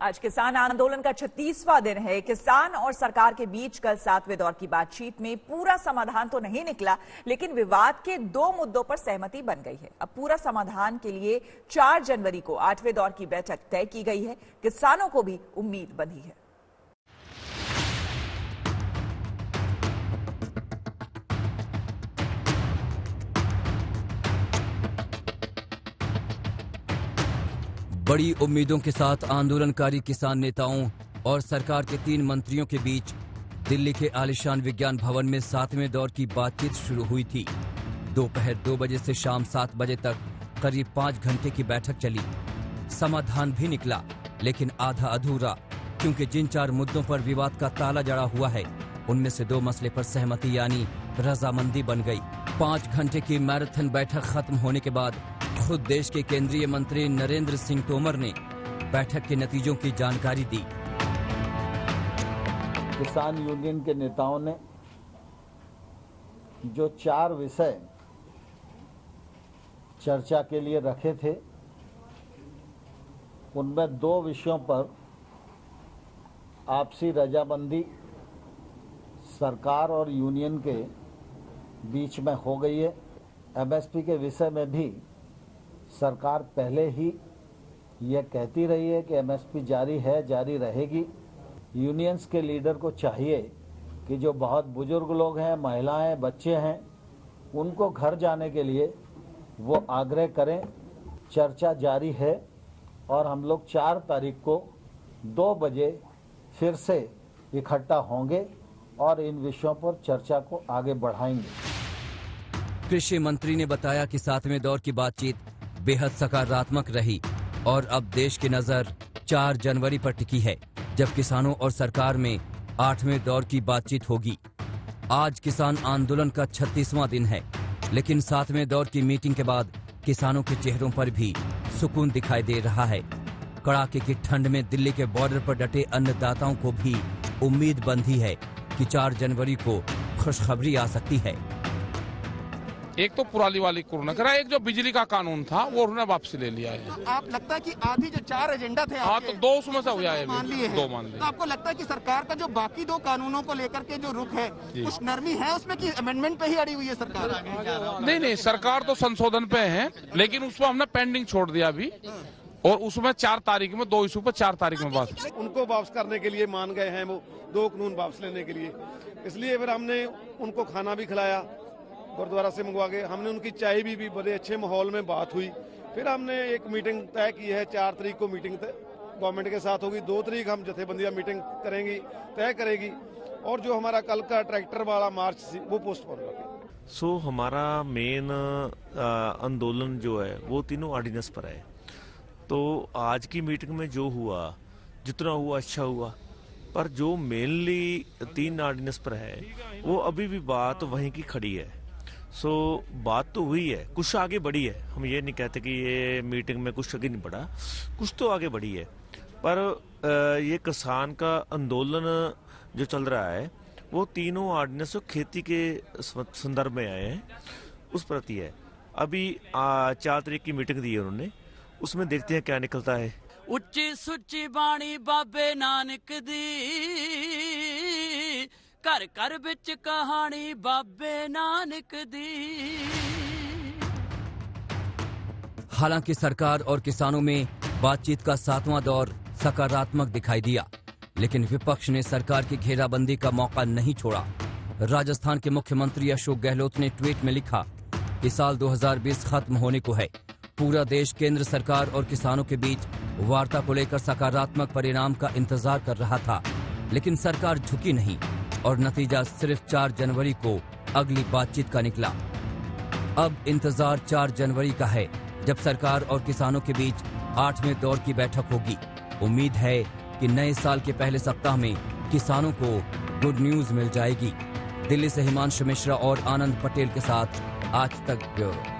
आज किसान आंदोलन का 36वां दिन है। किसान और सरकार के बीच कल 7वें दौर की बातचीत में पूरा समाधान तो नहीं निकला, लेकिन विवाद के 2 मुद्दों पर सहमति बन गई है। अब पूरा समाधान के लिए 4 जनवरी को 8वें दौर की बैठक तय की गई है। किसानों को भी उम्मीद बंधी है। बड़ी उम्मीदों के साथ आंदोलनकारी किसान नेताओं और सरकार के 3 मंत्रियों के बीच दिल्ली के आलीशान विज्ञान भवन में 7वें दौर की बातचीत शुरू हुई थी। दोपहर 2 बजे से शाम 7 बजे तक करीब 5 घंटे की बैठक चली। समाधान भी निकला, लेकिन आधा अधूरा, क्योंकि जिन 4 मुद्दों पर विवाद का ताला जड़ा हुआ है, उनमें से 2 मसले पर सहमति यानी रजामंदी बन गई। 5 घंटे की मैराथन बैठक खत्म होने के बाद खुद देश के केंद्रीय मंत्री नरेंद्र सिंह तोमर ने बैठक के नतीजों की जानकारी दी। किसान यूनियन के नेताओं ने जो 4 विषय चर्चा के लिए रखे थे, उनमें 2 विषयों पर आपसी रजामंदी सरकार और यूनियन के बीच में हो गई है। एमएसपी के विषय में भी सरकार पहले ही यह कहती रही है कि एमएसपी जारी है, जारी रहेगी। यूनियंस के लीडर को चाहिए कि जो बहुत बुजुर्ग लोग हैं, महिलाएं, बच्चे हैं, उनको घर जाने के लिए वो आग्रह करें। चर्चा जारी है और हम लोग 4 तारीख को 2 बजे फिर से इकट्ठा होंगे और इन विषयों पर चर्चा को आगे बढ़ाएंगे। कृषि मंत्री ने बताया कि 7वें दौर की बातचीत बेहद सकारात्मक रही और अब देश की नजर 4 जनवरी पर टिकी है, जब किसानों और सरकार में 8वें दौर की बातचीत होगी। आज किसान आंदोलन का 36वां दिन है, लेकिन 7वें दौर की मीटिंग के बाद किसानों के चेहरों पर भी सुकून दिखाई दे रहा है। कड़ाके की ठंड में दिल्ली के बॉर्डर पर डटे अन्नदाताओं को भी उम्मीद बंधी है कि 4 जनवरी को खुशखबरी आ सकती है। एक तो पुरानी वाली कोरोना करा, एक जो बिजली का कानून था वो उन्होंने वापसी ले लिया है। तो आप लगता है कि आधी जो 4 एजेंडा थे, हाँ, तो 2 उसमें से हुआ है, मान लिए 2 मान लिए। तो आपको लगता है कि सरकार का जो बाकी 2 कानूनों को लेकर के जो रुख है, कुछ नरमी है उसमें कि अमेंडमेंट पे ही अड़ी हुई है सरकार? नहीं, सरकार तो संशोधन पे है, लेकिन उस पर हमने पेंडिंग छोड़ दिया अभी, और उसमें 4 तारीख में 2 इशू पर 4 तारीख में वापस। उनको वापस करने के लिए मान गए हैं, वो 2 कानून वापस लेने के लिए। इसलिए फिर हमने उनको खाना भी खिलाया, गुरुद्वारा से मंगवा के हमने उनकी चाय भी बड़े अच्छे माहौल में बात हुई। फिर हमने एक मीटिंग तय की है, 4 तारीख को मीटिंग गवर्नमेंट के साथ होगी। 2 तारीख हम जथेबंदियां मीटिंग तय करेगी, और जो हमारा कल का ट्रैक्टर वाला मार्च वो पोस्टपोन होगा। सो हमारा मेन आंदोलन जो है वो तीनों ऑर्डिनेंस पर है। तो आज की मीटिंग में जो हुआ, जितना हुआ अच्छा हुआ, पर जो मेनली 3 ऑर्डिनेंस पर है वो अभी भी बात वहीं की खड़ी है। सो बात तो हुई है, कुछ आगे बढ़ी है। हम ये नहीं कहते कि ये मीटिंग में कुछ आगे नहीं बढ़ा, कुछ तो आगे बढ़ी है। पर ये किसान का आंदोलन जो चल रहा है वो तीनों ऑर्डिनेंस खेती के संदर्भ में आए हैं, उस प्रति है। अभी 4 तारीख की मीटिंग दी है उन्होंने, उसमें देखते हैं क्या निकलता है। उच्ची सुच्ची बाणी बाबे नानक दी, घर घर बिच कहानी बाबे नानक दी। हालांकि सरकार और किसानों में बातचीत का 7वां दौर सकारात्मक दिखाई दिया, लेकिन विपक्ष ने सरकार की घेराबंदी का मौका नहीं छोड़ा। राजस्थान के मुख्यमंत्री अशोक गहलोत ने ट्वीट में लिखा कि साल 2020 खत्म होने को है। पूरा देश केंद्र सरकार और किसानों के बीच वार्ता को लेकर सकारात्मक परिणाम का इंतजार कर रहा था, लेकिन सरकार झुकी नहीं और नतीजा सिर्फ 4 जनवरी को अगली बातचीत का निकला। अब इंतजार 4 जनवरी का है, जब सरकार और किसानों के बीच 8वें दौर की बैठक होगी। उम्मीद है कि नए साल के पहले सप्ताह में किसानों को गुड न्यूज मिल जाएगी। दिल्ली से हिमांशु मिश्रा और आनंद पटेल के साथ आज तक ब्यूरो।